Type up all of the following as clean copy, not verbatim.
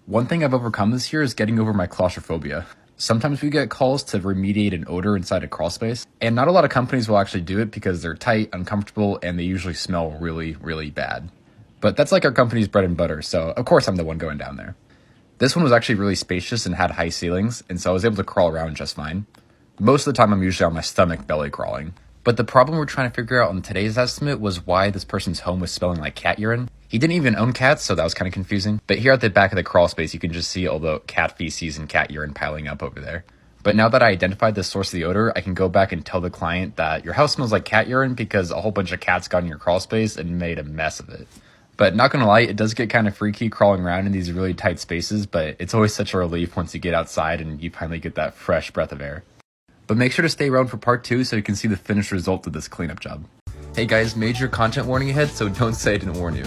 One thing I've overcome this year is getting over my claustrophobia. Sometimes we get calls to remediate an odor inside a crawl space, and not a lot of companies will actually do it because they're tight, uncomfortable, and they usually smell really, really bad. But that's like our company's bread and butter, so of course I'm the one going down there. This one was actually really spacious and had high ceilings, and so I was able to crawl around just fine. Most of the time I'm usually on my stomach belly crawling. But the problem we're trying to figure out on today's estimate was why this person's home was smelling like cat urine. He didn't even own cats, so that was kind of confusing. But here at the back of the crawl space, you can just see all the cat feces and cat urine piling up over there. But now that I identified the source of the odor, I can go back and tell the client that your house smells like cat urine because a whole bunch of cats got in your crawl space and made a mess of it. But not gonna lie, it does get kind of freaky crawling around in these really tight spaces, but it's always such a relief once you get outside and you finally get that fresh breath of air. But make sure to stay around for part 2 so you can see the finished result of this cleanup job. Hey guys, major content warning ahead, so don't say I didn't warn you.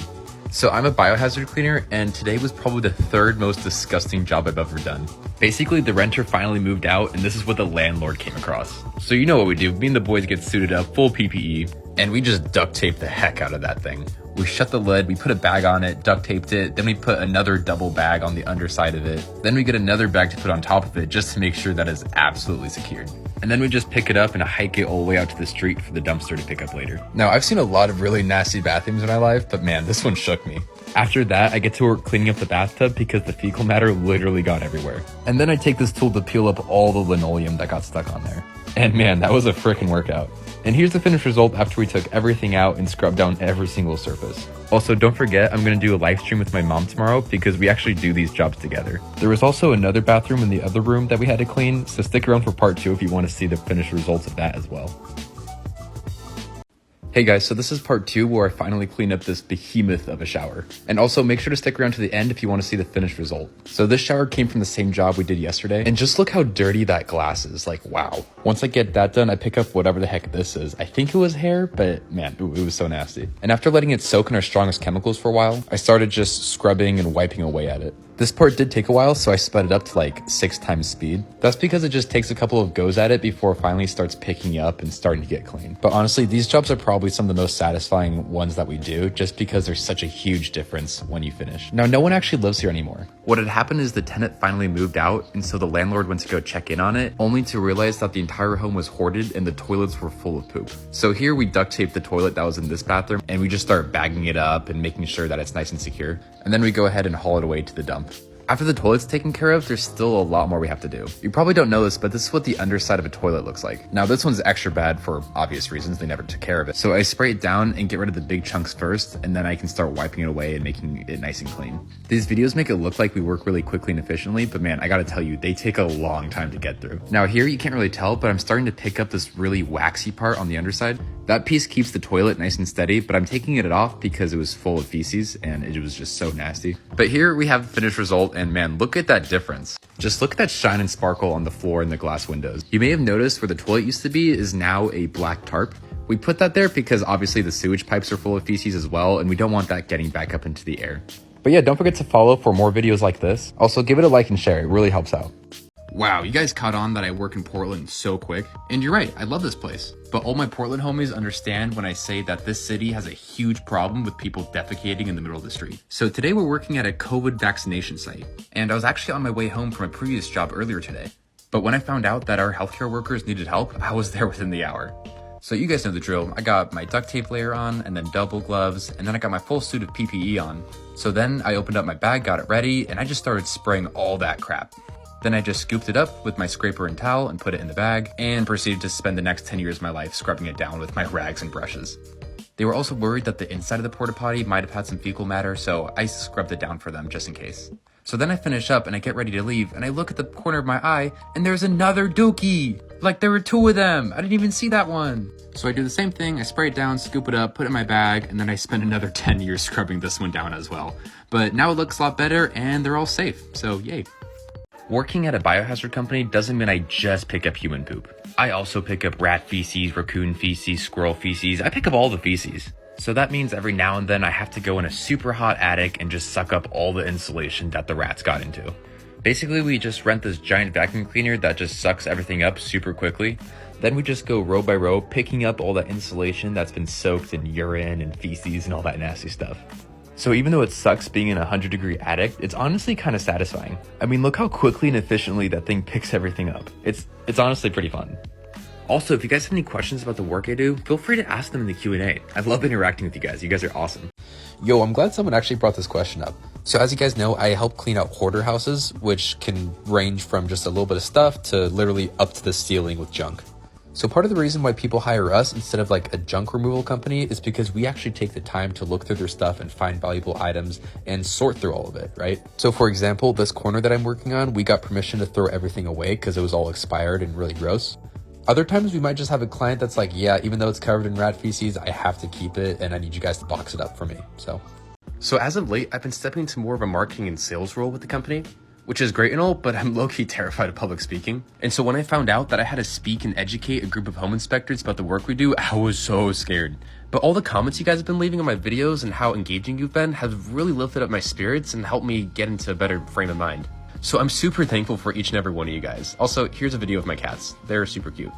So I'm a biohazard cleaner, and today was probably the 3rd most disgusting job I've ever done. Basically, the renter finally moved out, and this is what the landlord came across. So you know what we do, me and the boys get suited up, full PPE, and we just duct tape the heck out of that thing. We shut the lid, we put a bag on it, duct taped it, then we put another double bag on the underside of it. Then we get another bag to put on top of it just to make sure that it's absolutely secured. And then we just pick it up and hike it all the way out to the street for the dumpster to pick up later. Now, I've seen a lot of really nasty bathrooms in my life, but man, this one shook me. After that, I get to work cleaning up the bathtub because the fecal matter literally got everywhere. And then I take this tool to peel up all the linoleum that got stuck on there. And man, that was a frickin' workout. And here's the finished result after we took everything out and scrubbed down every single surface. Also, don't forget, I'm gonna do a live stream with my mom tomorrow because we actually do these jobs together. There was also another bathroom in the other room that we had to clean, so stick around for part 2 if you want to see the finished results of that as well. Hey guys, so this is part 2 where I finally cleaned up this behemoth of a shower. And also make sure to stick around to the end if you want to see the finished result. So this shower came from the same job we did yesterday, and just look how dirty that glass is, like wow. Once I get that done, I pick up whatever the heck this is. I think it was hair, but man, it was so nasty. And after letting it soak in our strongest chemicals for a while, I started just scrubbing and wiping away at it. This part did take a while, so I sped it up to like 6 times speed. That's because it just takes a couple of goes at it before it finally starts picking up and starting to get clean. But honestly, these jobs are probably some of the most satisfying ones that we do just because there's such a huge difference when you finish. Now, no one actually lives here anymore. What had happened is the tenant finally moved out, and so the landlord went to go check in on it, only to realize that the entire home was hoarded and the toilets were full of poop. So here we duct taped the toilet that was in this bathroom, and we just start bagging it up and making sure that it's nice and secure. And then we go ahead and haul it away to the dump. After the toilet's taken care of, there's still a lot more we have to do. You probably don't know this, but this is what the underside of a toilet looks like. Now this one's extra bad for obvious reasons, they never took care of it. So I spray it down and get rid of the big chunks first, and then I can start wiping it away and making it nice and clean. These videos make it look like we work really quickly and efficiently, but man, I gotta tell you, they take a long time to get through. Now here you can't really tell, but I'm starting to pick up this really waxy part on the underside. That piece keeps the toilet nice and steady, but I'm taking it off because it was full of feces and it was just so nasty. But here we have the finished result, and man, look at that difference. Just look at that shine and sparkle on the floor and the glass windows. You may have noticed where the toilet used to be is now a black tarp. We put that there because obviously the sewage pipes are full of feces as well, and we don't want that getting back up into the air. But yeah, don't forget to follow for more videos like this. Also, give it a like and share, it really helps out. Wow, you guys caught on that I work in Portland so quick. And you're right, I love this place. But all my Portland homies understand when I say that this city has a huge problem with people defecating in the middle of the street. So today we're working at a COVID vaccination site. And I was actually on my way home from a previous job earlier today. But when I found out that our healthcare workers needed help, I was there within the hour. So you guys know the drill. I got my duct tape layer on, and then double gloves, and then I got my full suit of PPE on. So then I opened up my bag, got it ready, and I just started spraying all that crap. Then I just scooped it up with my scraper and towel and put it in the bag, and proceeded to spend the next 10 years of my life scrubbing it down with my rags and brushes. They were also worried that the inside of the porta potty might have had some fecal matter, so I scrubbed it down for them just in case. So then I finish up and I get ready to leave, and I look at the corner of my eye, and there's another dookie! Like there were 2 of them! I didn't even see that one! So I do the same thing, I spray it down, scoop it up, put it in my bag, and then I spend another 10 years scrubbing this one down as well. But now it looks a lot better, and they're all safe, so yay. Working at a biohazard company doesn't mean I just pick up human poop. I also pick up rat feces, raccoon feces, squirrel feces. I pick up all the feces. So that means every now and then I have to go in a super hot attic and just suck up all the insulation that the rats got into. Basically, we just rent this giant vacuum cleaner that just sucks everything up super quickly. Then we just go row by row, picking up all that insulation that's been soaked in urine and feces and all that nasty stuff. So even though it sucks being in a 100-degree attic, it's honestly kind of satisfying. I mean, look how quickly and efficiently that thing picks everything up. It's honestly pretty fun. Also, if you guys have any questions about the work I do, feel free to ask them in the Q&A. I love interacting with you guys. You guys are awesome. Yo, I'm glad someone actually brought this question up. So as you guys know, I help clean out hoarder houses, which can range from just a little bit of stuff to literally up to the ceiling with junk. So part of the reason why people hire us instead of like a junk removal company is because we actually take the time to look through their stuff and find valuable items and sort through all of it, right? So for example, this corner that I'm working on, we got permission to throw everything away because it was all expired and really gross. Other times we might just have a client that's like, yeah, even though it's covered in rat feces, I have to keep it and I need you guys to box it up for me. So as of late, I've been stepping into more of a marketing and sales role with the company, which is great and all, but I'm low-key terrified of public speaking. And so when I found out that I had to speak and educate a group of home inspectors about the work we do, I was so scared. But all the comments you guys have been leaving on my videos and how engaging you've been have really lifted up my spirits and helped me get into a better frame of mind. So I'm super thankful for each and every one of you guys. Also, here's a video of my cats. They're super cute.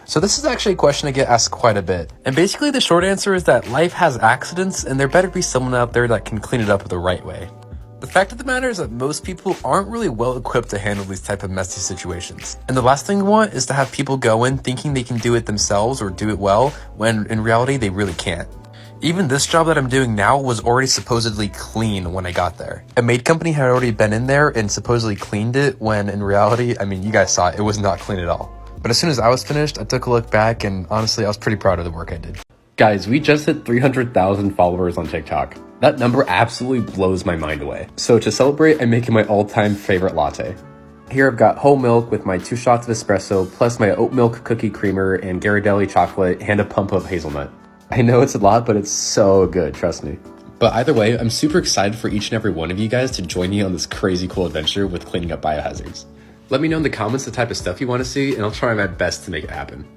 So this is actually a question I get asked quite a bit. And basically the short answer is that life has accidents and there better be someone out there that can clean it up the right way. The fact of the matter is that most people aren't really well equipped to handle these type of messy situations. And the last thing you want is to have people go in thinking they can do it themselves or do it well, when in reality they really can't. Even this job that I'm doing now was already supposedly clean when I got there. A maid company had already been in there and supposedly cleaned it when in reality, I mean, you guys saw it was not clean at all. But as soon as I was finished, I took a look back and honestly, I was pretty proud of the work I did. Guys, we just hit 300,000 followers on TikTok. That number absolutely blows my mind away. So to celebrate, I'm making my all-time favorite latte. Here I've got whole milk with my 2 shots of espresso, plus my oat milk cookie creamer and Ghirardelli chocolate and a pump of hazelnut. I know it's a lot, but it's so good, trust me. But either way, I'm super excited for each and every one of you guys to join me on this crazy cool adventure with cleaning up biohazards. Let me know in the comments the type of stuff you want to see, and I'll try my best to make it happen.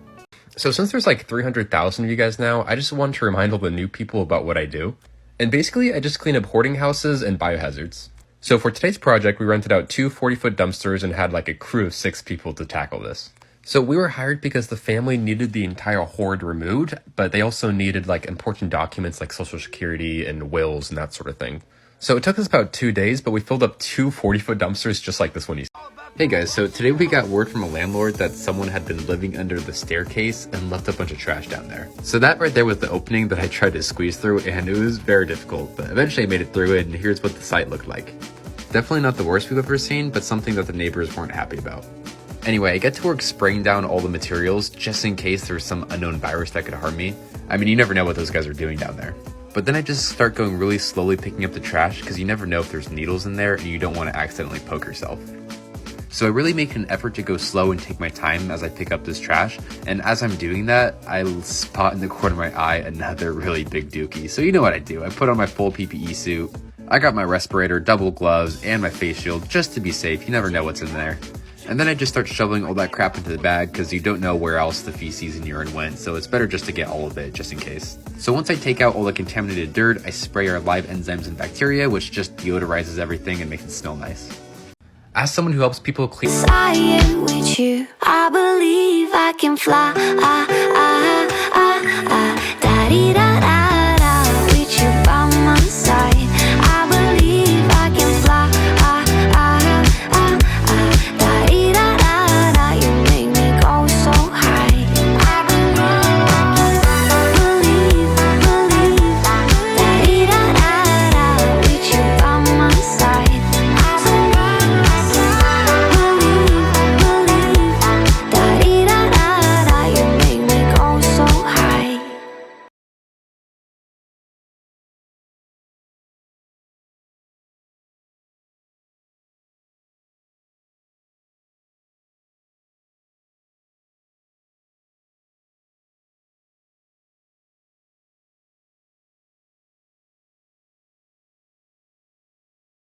So since there's like 300,000 of you guys now, I just want to remind all the new people about what I do. And basically, I just clean up hoarding houses and biohazards. So for today's project, we rented out 2 40-foot dumpsters and had like a crew of 6 people to tackle this. So we were hired because the family needed the entire hoard removed, but they also needed like important documents like social security and wills and that sort of thing. So it took us about 2 days, but we filled up 2 40-foot dumpsters just like this one you see. Hey guys, so today we got word from a landlord that someone had been living under the staircase and left a bunch of trash down there. So that right there was the opening that I tried to squeeze through, and it was very difficult, but eventually I made it through it, and here's what the site looked like. Definitely not the worst we've ever seen, but something that the neighbors weren't happy about. Anyway, I get to work spraying down all the materials just in case there's some unknown virus that could harm me. I mean, you never know what those guys are doing down there. But then I just start going really slowly picking up the trash because you never know if there's needles in there and you don't want to accidentally poke yourself. So I really make an effort to go slow and take my time as I pick up this trash, and as I'm doing that, I spot in the corner of my eye another really big dookie. So you know what I do, I put on my full PPE suit, I got my respirator, double gloves, and my face shield just to be safe, you never know what's in there. And then I just start shoveling all that crap into the bag because you don't know where else the feces and urine went, so it's better just to get all of it just in case. So once I take out all the contaminated dirt, I spray our live enzymes and bacteria, which just deodorizes everything and makes it smell nice. As someone who helps people clean, I am with you. I believe I can fly. Da-dee-da-da.